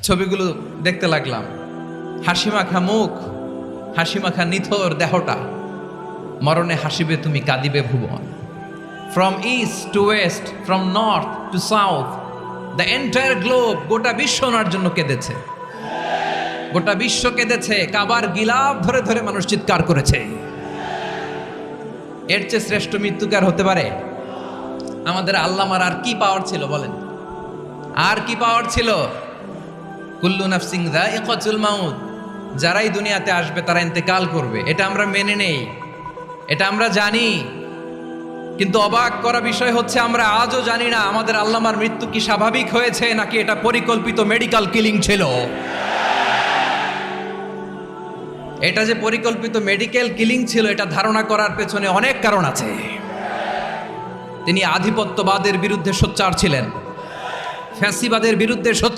ছবিগুলো দেখতে লাগলাম। হাসি মাখা মুখ, হাসি মাখা নিথর দেহটা, মরণে হাসিবে তুমি কাঁদিবে ভুবন। From east to west, from north to south, the entire globe, গোটা বিশ্ব ওনার জন্য কেঁদেছে, গোটা বিশ্ব কেঁদেছে। কাবার গিলাফ ধরে ধরে মানুষ চিৎকার করেছে। এর চেয়ে শ্রেষ্ঠ মৃত্যুকার হতে পারে? আমাদের আল্লামার আর কি পাওয়ার ছিল বলেন? আর কি পাওয়ার ছিল? কুল্লু নাফসিন যায়িকাতুল মাউত, যারাই দুনিয়াতে আসবে তারা ইন্তেকাল করবে, এটা আমরা মেনে নেই, এটা আমরা জানি। কিন্তু অবাক করা বিষয় হচ্ছে আমরা আজও জানি না আমাদের আল্লামার মৃত্যু কি স্বাভাবিক হয়েছে নাকি এটা পরিকল্পিত মেডিকেল কিলিং ছিল। এটা যে পরিকল্পিত মেডিকেল কিলিং ছিল এটা ধারণা করার পেছনে অনেক কারণ আছে। তিনি আধিপত্যবাদের বিরুদ্ধে সোচ্চার ছিলেন, ফ্যাসিবাদের বিরুদ্ধে সোচ্চার